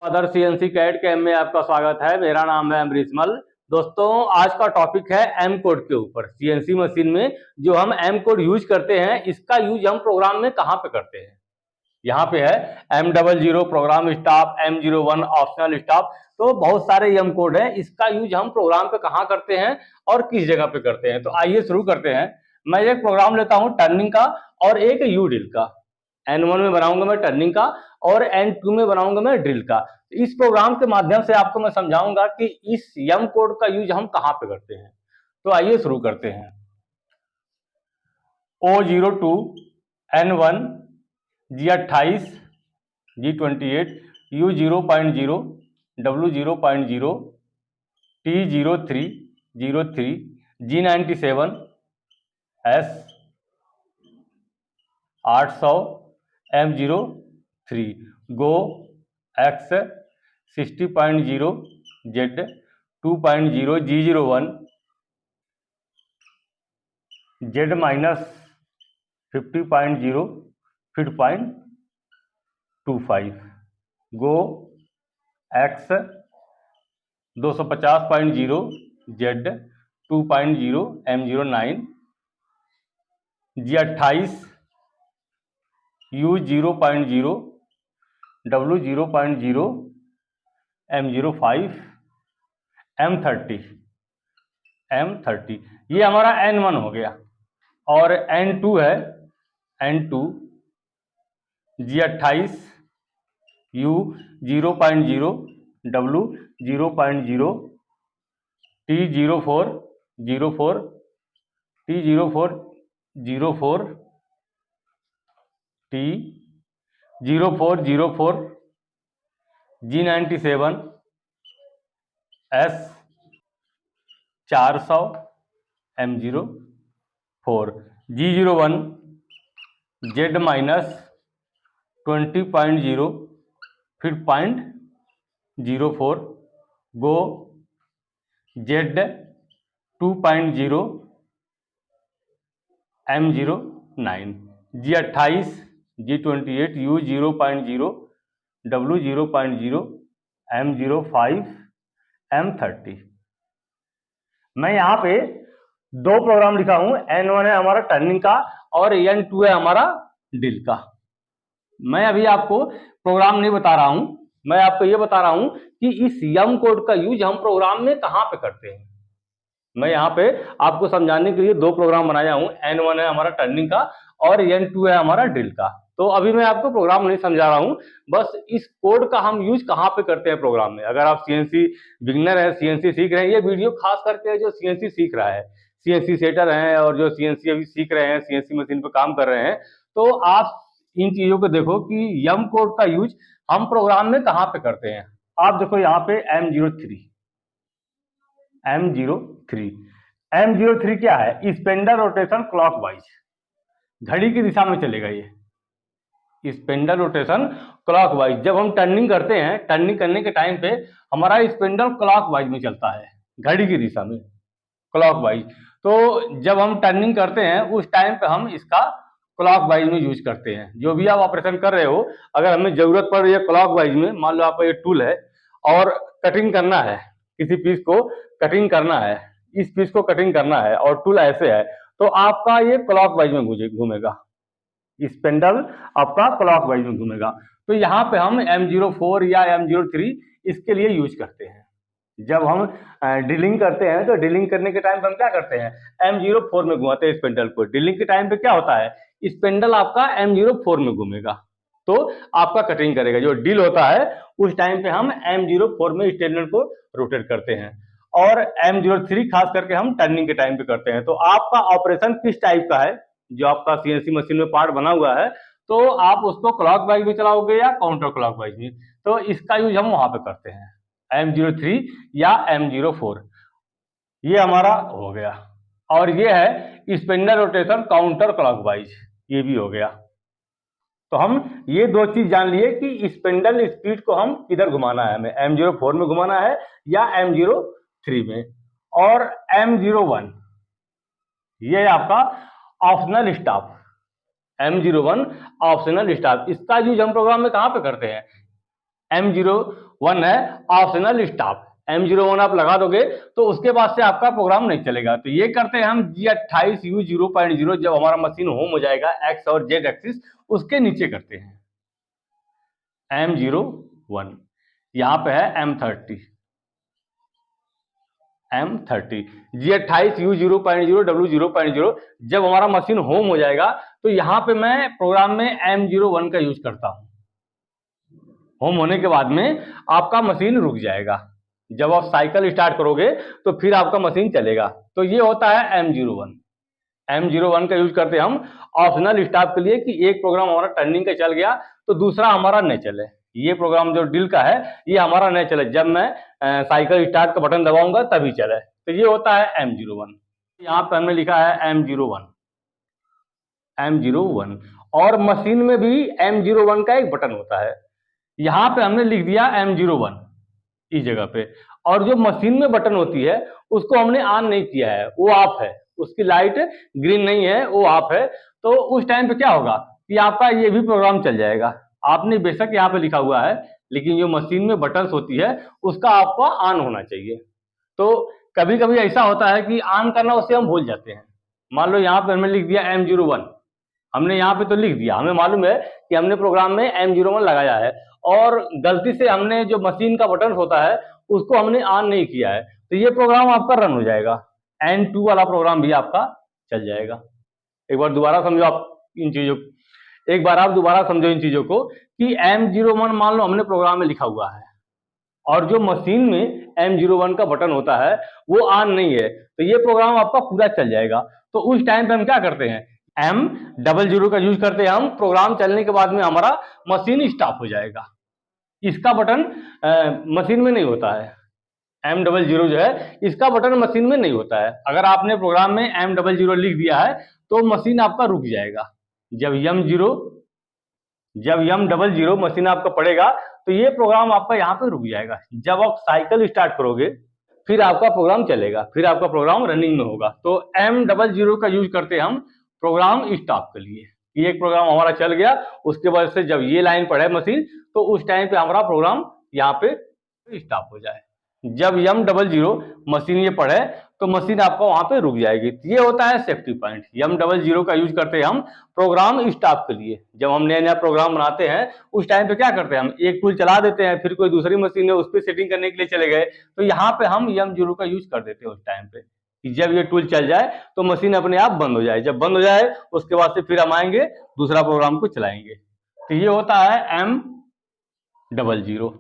Other CNC CAD camp में आपका स्वागत है। मेरा नाम है अमरीश मल। दोस्तों, आज का टॉपिक है एम कोड के ऊपर। सीएनसी मशीन में जो हम एम कोड यूज करते हैं, इसका यूज हम प्रोग्राम में कहाँ पे करते हैं। यहाँ पे है M00 programme staff, M01 optional staff. तो बहुत सारे एम कोड हैं, इसका यूज हम प्रोग्राम पे कहाँ करते हैं और किस जगह पे करते हैं। तो आइए शुरू करते हैं। मैं एक प्रोग्राम लेता हूँ टर्निंग का और एक यूडिल का। N1 में बनाऊंगा मैं टर्निंग का और N2 में बनाऊंगा मैं ड्रिल का। इस प्रोग्राम के माध्यम से आपको मैं समझाऊंगा कि इस एम कोड का यूज हम कहाँ पे करते हैं। तो आइए शुरू करते हैं। O02 N1 G28 G28 U0.0 W0.0 T03 03 G97 S 800 M03 Go X 60.0 Z 2.0 G01 Z minus 50.0 50.25 Go X 250.0 Z 2.0 M09 G28 U0.0 W0.0 M05 M30 ये हमारा N1 हो गया। और N2 है N2 G28 U0.0 W0.0 T04 04 T04 04 T04 G97 S 400 M04 G01 Z minus 20.0 फिर 0.04 Go Z 2.0 M09 G28 G28 U0.0 W0.0 M05 M30। मैं यहाँ पे दो प्रोग्राम लिखा हूं। N1 है हमारा टर्निंग का और N2 है हमारा ड्रिल का। मैं अभी आपको प्रोग्राम नहीं बता रहा हूं, मैं आपको ये बता रहा हूं कि इस एम कोड का यूज हम प्रोग्राम में कहां पे करते हैं। मैं यहाँ पे आपको समझाने के लिए दो प्रोग्राम बनाया हूं। N1 है हमारा टर्निंग का और N2 है हमारा ड्रिल का। तो अभी मैं आपको प्रोग्राम नहीं समझा रहा हूं, बस इस कोड का हम यूज कहां पे करते हैं प्रोग्राम में। अगर आप सीएनसी बिगिनर है, सीएनसी सीख रहे हैं, ये वीडियो खास करके जो सीएनसी सीख रहा है, सीएनसी सेटर हैं और जो सीएनसी अभी सीख रहे हैं, सीएनसी मशीन पे काम कर रहे हैं, तो आप इन चीजों को देखो कि एम कोड का यूज हम प्रोग्राम में कहां पे करते हैं। आप देखो यहाँ पे M03 क्या है? स्पेंडल रोटेशन क्लॉकवाइज, घड़ी की दिशा में चलेगा ये स्पेंडल रोटेशन क्लॉकवाइज। जब हम टर्निंग करते हैं, टर्निंग करने के टाइम पे हमारा स्पेंडल क्लॉकवाइज में चलता है, घड़ी की दिशा में क्लॉकवाइज। तो जब हम टर्निंग करते हैं उस टाइम पे हम इसका क्लॉकवाइज में यूज करते हैं। जो भी आप ऑपरेशन कर रहे हो, अगर हमें जरूरत पड़ रही है क्लॉकवाइज में, मान लो आपका ये टूल है और कटिंग करना है, किसी पीस को कटिंग करना है, इस पीस को कटिंग करना है और टूल ऐसे है, तो आपका ये क्लॉकवाइज में घूमेगा, स्पेंडल आपका क्लॉकवाइज में घूमेगा। तो यहाँ पे हम M04 या M03 इसके लिए यूज करते हैं। जब हम ड्रिलिंग करते हैं तो ड्रिलिंग करने के टाइम पे हम क्या करते हैं, M04 में घुमाते हैं स्पेंडल को। ड्रिलिंग के टाइम पे क्या होता है, स्पेंडल आपका M04 में घूमेगा तो आपका कटिंग करेगा। जो ड्रिल होता है उस टाइम पे हम M04 में स्पेंडल को रोटेट करते हैं और M03 खास करके हम टर्निंग के टाइम पे करते हैं। तो आपका ऑपरेशन किस टाइप का है, जो आपका सीएनसी मशीन में पार्ट बना हुआ है, तो आप उसको क्लॉकवाइज में चलाओगे या काउंटर क्लॉकवाइज में, तो इसका यूज हम वहां पे करते हैं, M03 या M04। ये हमारा हो गया। और ये है स्पेंडल रोटेशन काउंटर क्लॉकवाइज, ये भी हो गया। तो हम ये दो चीज जान लिए कि स्पेंडल स्पीड को हम किधर घुमाना है, हमें M04 में घुमाना है या M03 में। और M01 ये आपका optional staff, M01 optional staff, इसका यूज हम प्रोग्राम में कहां पे करते हैं, वन है ऑप्शनल स्टॉप। M01 आप लगा दोगे तो उसके बाद से आपका प्रोग्राम नहीं चलेगा। तो ये करते हैं हम G28U0.0, जब हमारा मशीन होम हो जाएगा एक्स और जेड एक्सिस उसके नीचे करते हैं M01। यहाँ पे है M30 G28U0.0 W0.0, जब हमारा मशीन होम हो जाएगा तो यहाँ पे मैं प्रोग्राम में M01 का यूज करता हूँ। होम होने के बाद में आपका मशीन रुक जाएगा। जब आप साइकिल स्टार्ट करोगे तो फिर आपका मशीन चलेगा। तो ये होता है M01। M01 का यूज करते हैं हम ऑप्शनल स्टॉप के लिए कि एक प्रोग्राम हमारा टर्निंग का चल गया तो दूसरा हमारा नहीं चले। ये प्रोग्राम जो डील का है ये हमारा नहीं चले, जब मैं साइकिल स्टार्ट का बटन दबाऊंगा तभी चले। तो ये होता है M01। यहाँ पे हमने लिखा है M01 और मशीन में भी M01 का एक बटन होता है। यहाँ पे हमने लिख दिया M01 इस जगह पे, और जो मशीन में बटन होती है उसको हमने ऑन नहीं किया है, वो ऑफ है, उसकी लाइट ग्रीन नहीं है, वो ऑफ है। तो उस टाइम पे क्या होगा कि आपका ये भी प्रोग्राम चल जाएगा। आपने बेशक यहाँ पे लिखा हुआ है लेकिन जो मशीन में बटन्स होती है उसका आपको ऑन होना चाहिए। तो कभी कभी ऐसा होता है कि ऑन करना उसे हम भूल जाते हैं। मान लो यहाँ पे हमने लिख दिया M01, हमने यहाँ पे तो लिख दिया, हमें मालूम है कि हमने प्रोग्राम में M01 लगाया है और गलती से हमने जो मशीन का बटन होता है उसको हमने ऑन नहीं किया है, तो ये प्रोग्राम आपका रन हो जाएगा। N2 वाला प्रोग्राम भी आपका चल जाएगा। एक बार दोबारा समझो आप इन चीजों एक बार आप दोबारा समझो इन चीजों को कि M01 मान लो हमने प्रोग्राम में लिखा हुआ है और जो मशीन में M01 का बटन होता है वो ऑन नहीं है, तो ये प्रोग्राम आपका पूरा चल जाएगा। तो उस टाइम पे हम क्या करते हैं, M00 का यूज करते हैं हम। प्रोग्राम चलने के बाद में हमारा मशीन स्टॉप हो जाएगा। इसका बटन मशीन में नहीं होता है। M00 जो है इसका बटन मशीन में नहीं होता है। अगर आपने प्रोग्राम में M00 लिख दिया है तो मशीन आपका रुक जाएगा। जब M00 मशीन आपका पड़ेगा तो ये प्रोग्राम आपका यहाँ पे रुक जाएगा। जब आप साइकिल स्टार्ट करोगे फिर आपका प्रोग्राम चलेगा, फिर आपका प्रोग्राम रनिंग में होगा। तो M00 का यूज करते हैं हम प्रोग्राम स्टॉप के लिए। ये एक प्रोग्राम हमारा चल गया, उसके वजह से जब ये लाइन पढ़े मशीन तो उस टाइम पे हमारा प्रोग्राम यहाँ पे स्टॉप हो जाए। जब M00 मशीन ये पढ़े तो मशीन आपका वहां पे रुक जाएगी। ये होता है सेफ्टी पॉइंट। M00 का यूज करते हैं हम प्रोग्राम स्टॉप के लिए। जब हम नया नया प्रोग्राम बनाते हैं उस टाइम पे क्या करते हैं, हम एक टूल चला देते हैं, फिर कोई दूसरी मशीन है उस पर सेटिंग करने के लिए चले गए तो यहाँ पे हम M0 का यूज कर देते हैं उस टाइम पे कि जब ये टूल चल जाए तो मशीन अपने आप बंद हो जाए। जब बंद हो जाए उसके बाद से फिर हम आएंगे दूसरा प्रोग्राम को चलाएंगे। तो ये होता है M00।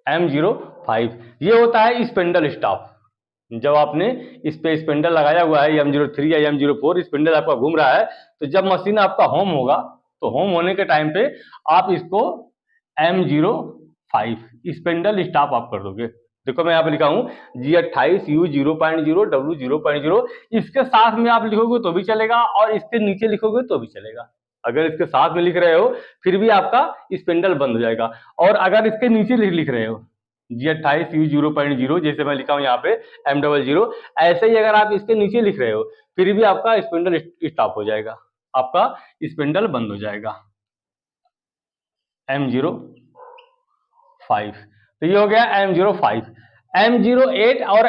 M05 ये होता है स्पिंडल स्टॉप। जब आपने इस पे स्पिंडल लगाया हुआ है M03 या M04, स्पिंडल आपका घूम रहा है, तो जब मशीन आपका होम होगा तो होम होने के टाइम पे आप इसको M05 स्पिंडल स्टॉप आप कर दोगे। देखो मैं यहाँ पे लिखा हूँ G28U0.0 W0.0। इसके साथ में आप लिखोगे तो भी चलेगा और इसके नीचे लिखोगे तो भी चलेगा। अगर इसके साथ में लिख रहे हो फिर भी आपका स्पिंडल बंद हो जाएगा, और अगर इसके नीचे लिख रहे हो G28U0.0 जैसे मैं लिखा हूं यहाँ पे M00, ऐसे ही अगर आप इसके नीचे लिख रहे हो फिर भी आपका स्पिंडल स्टॉप हो जाएगा, आपका स्पिंडल बंद हो जाएगा। M05 तो ये हो गया M05। M08 और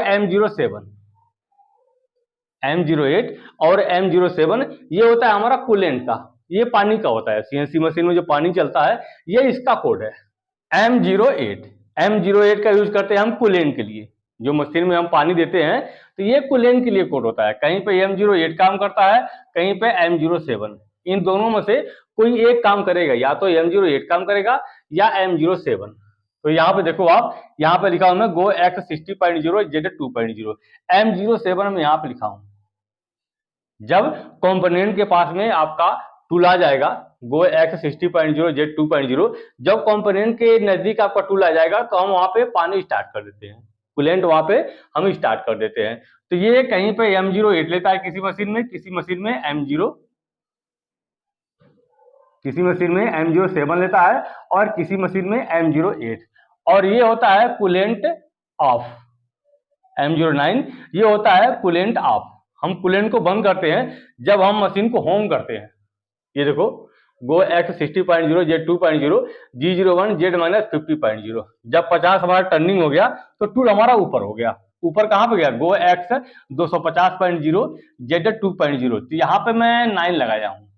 M07 ये होता है हमारा कूलेंट का, ये पानी का होता है। CNC मशीन में जो पानी चलता है ये इसका कोड है M08 का यूज करते हैं हम कूलेंट के लिए। जो मशीन में हम पानी देते हैं तो ये कूलेंट के लिए कोड होता है। कहीं पे M08 काम करता है, कहीं पे M07। इन दोनों में से कोई एक काम करेगा, या तो M08 काम करेगा या M07। तो यहाँ पे देखो आप, यहाँ पे लिखा हूं मैं Go X60.0 Z2.0। M07 में यहाँ पे लिखा हूं। जब कंपोनेंट के पास में आपका टूल आ जाएगा Go X60.0 Z2.0, जब कंपोनेंट के नजदीक आपका टूल आ जाएगा तो हम वहां पे पानी स्टार्ट कर देते हैं, कूलेंट वहां पे हम स्टार्ट कर देते हैं। तो ये कहीं पे M08 लेता है किसी मशीन में M07 लेता है और किसी मशीन में M08, और ये होता है कूलेंट ऑफ। M09 ये होता है कूलेंट ऑफ। हम कूलेंट को बंद करते हैं जब हम मशीन को होम करते हैं। ये देखो गो X 60.0, Z 2.0, G01, Z minus 50.0। जब 50 हमारा टर्निंग हो गया तो टूल हमारा ऊपर हो गया। ऊपर कहाँ पे गया? गो एक्स 250.0, जेड 2.0। तो यहाँ पे मैं 9 लगाया हूँ,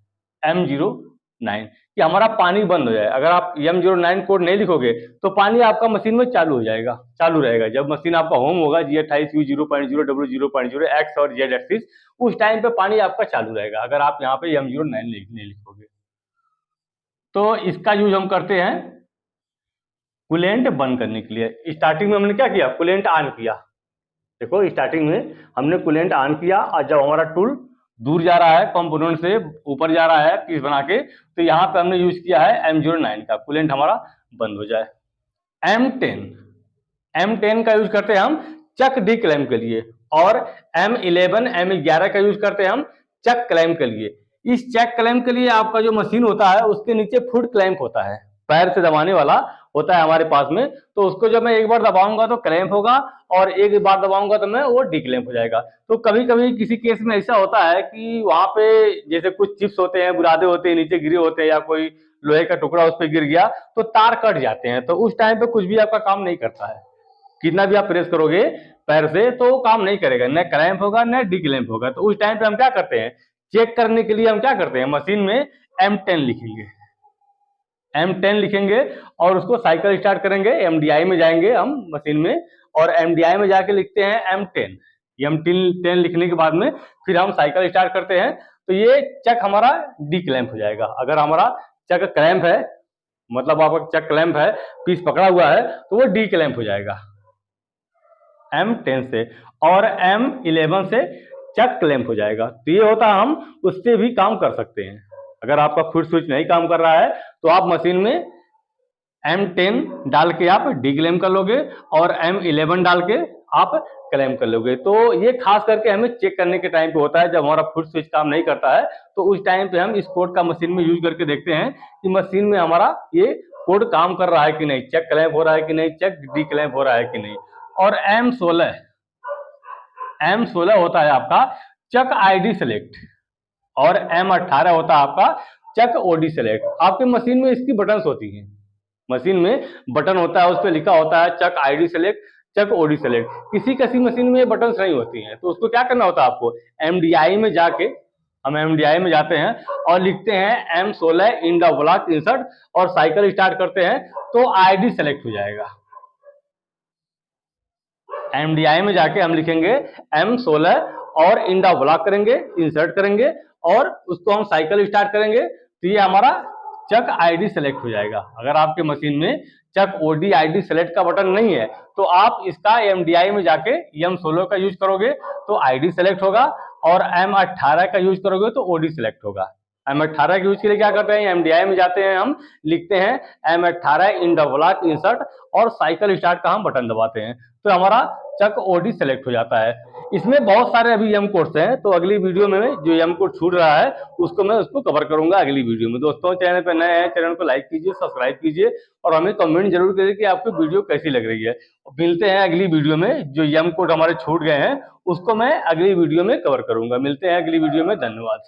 M09, कि हमारा पानी बंद हो जाए। अगर आप M09 कोड नहीं लिखोगे तो पानी आपका मशीन में चालू हो जाएगा, चालू रहेगा। जब मशीन आपका होम होगा G28, U0.0, W0.0, एक्स और जेड एक्सिस, उस टाइम पे पानी आपका चालू रहेगा, अगर आप यहाँ पे M09 नहीं लिखोगे। तो इसका यूज हम करते हैं कूलेंट बंद करने के लिए। स्टार्टिंग में हमने क्या किया? कूलेंट ऑन किया। देखो स्टार्टिंग में हमने कूलेंट ऑन किया और जब हमारा टूल दूर जा रहा है, कंपोनेंट से ऊपर जा रहा है पीस बना के, तो यहाँ पे हमने यूज किया है M09 का, कूलेंट हमारा बंद हो जाए। M10 का यूज करते हैं हम चक डी क्लैम्प के लिए, और M11, M11 का यूज करते हैं हम चक क्लैम्प के लिए। इस चक क्लैम्प के लिए आपका जो मशीन होता है उसके नीचे फुट क्लैम्प होता है, पैर से दबाने वाला होता है हमारे पास में। तो उसको जब मैं एक बार दबाऊंगा तो क्लैम्प होगा, और एक बार दबाऊंगा तो मैं वो डिक्लैम्प हो जाएगा। तो कभी कभी किसी केस में ऐसा होता है कि वहां पे जैसे कुछ चिप्स होते हैं, बुरादे होते हैं, नीचे गिरे होते हैं, या कोई लोहे का टुकड़ा उस पर गिर गया तो तार कट जाते हैं। तो उस टाइम पे कुछ भी आपका काम नहीं करता है, कितना भी आप प्रेस करोगे पैर से तो वो काम नहीं करेगा, न क्लैम्प होगा न डिक्लैम्प होगा। तो उस टाइम पे हम क्या करते हैं? चेक करने के लिए हम क्या करते हैं? मशीन में M10 लिखेंगे, M10 लिखेंगे और उसको साइकिल स्टार्ट करेंगे। MDI में जाएंगे हम मशीन में, और MDI में जाके लिखते हैं M10। M10 लिखने के बाद में फिर हम साइकिल स्टार्ट करते हैं, तो ये चक हमारा डी क्लैम्प हो जाएगा। अगर हमारा चक क्लैम्प है, मतलब आपका चक क्लैम्प है, पीस पकड़ा हुआ है, तो वो डी क्लैम्प हो जाएगा M10 से, और M11 से चक क्लैम्प हो जाएगा। तो ये होता है, हम उससे भी काम कर सकते हैं। अगर आपका फुट स्विच नहीं काम कर रहा है तो आप मशीन में M10 डाल के आप डी क्लैम्प कर लोगे, और M11 डाल के आप क्लैम्प कर लोगे। तो ये खास करके हमें चेक करने के टाइम पे होता है, जब हमारा फुट स्विच काम नहीं करता है तो उस टाइम पे हम इस कोड का मशीन में यूज करके देखते हैं कि मशीन में हमारा ये कोड काम कर रहा है कि नहीं, चेक क्लैम्प हो रहा है कि नहीं, चेक डी क्लैम्प हो रहा है कि नहीं। और M16 होता है आपका चक ID सेलेक्ट, और M18 होता है आपका चक OD सेलेक्ट। आपके मशीन में इसकी बटन्स होती हैं, मशीन में बटन होता है, उस पर लिखा होता है चक ID सेलेक्ट, चक OD सेलेक्ट। किसी किसी मशीन में ये बटन्स नहीं होती हैं, तो उसको क्या करना होता है आपको? MDI में जाके, हम MDI में जाते हैं और लिखते हैं M16 in the block insert, और साइकिल स्टार्ट करते हैं तो ID सेलेक्ट हो जाएगा। MDI में जाके हम लिखेंगे M16 और इन द ब्लॉक करेंगे, इंसर्ट करेंगे, और उसको हम साइकिल स्टार्ट करेंगे, तो ये हमारा चक ID सेलेक्ट हो जाएगा। अगर आपके मशीन में चक OD ID सेलेक्ट का बटन नहीं है तो आप इसका MDI में जाके M16 का यूज करोगे तो ID सेलेक्ट होगा, और M18 का यूज करोगे तो OD सेलेक्ट होगा। M18 के यूज के लिए क्या करते हैं? MDI में जाते हैं, हम लिखते हैं M18 in the block insert, और साइकिल स्टार्ट का हम बटन दबाते हैं, तो हमारा चक OD सेलेक्ट हो जाता है। इसमें बहुत सारे अभी M कोड्स हैं, तो अगली वीडियो में जो M कोड छूट रहा है उसको कवर करूंगा अगली वीडियो में। दोस्तों, चैनल पर नए हैं, चैनल को लाइक कीजिए, सब्सक्राइब कीजिए, और हमें कमेंट जरूर करिए कि आपको वीडियो कैसी लग रही है। मिलते हैं अगली वीडियो में, जो M कोड हमारे छूट गए हैं उसको मैं अगली वीडियो में कवर करूंगा। मिलते हैं अगली वीडियो में, धन्यवाद।